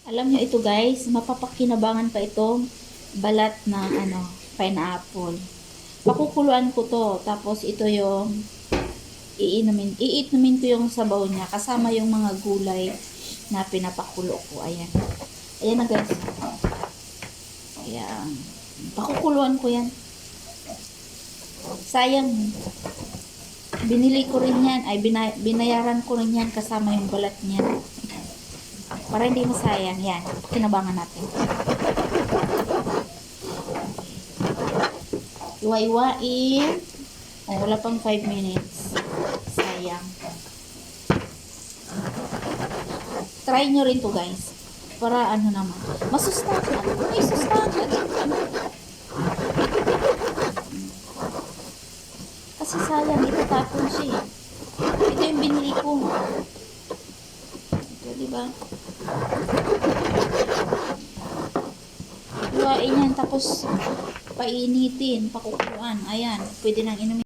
Alam nyo ito guys, mapapakinabangan pa itong balat ng pineapple. Pakukuluan ko to, tapos ito yung iinumin ko yung sabaw niya kasama yung mga gulay na pinapakulo ko. Ayan. Ayan na guys. Ayan. Pakukuluan ko yan. Sayang. Binili ko rin yan. Ay, binayaran ko rin yan kasama yung balat niya. Para hindi masayang. Yan. Kinabangan natin. Iwa-iwain. Oh, wala pang 5 minutes. Sayang. Try nyo rin to guys. Para ano naman. Masustahan. May sustahan. Kasi sayang. Itatapon siya. Ito yung binili ko. Ito, diba? Iwain yan. Tapos, painitin. Pakukuluan. Ayan. Pwede nang inumin.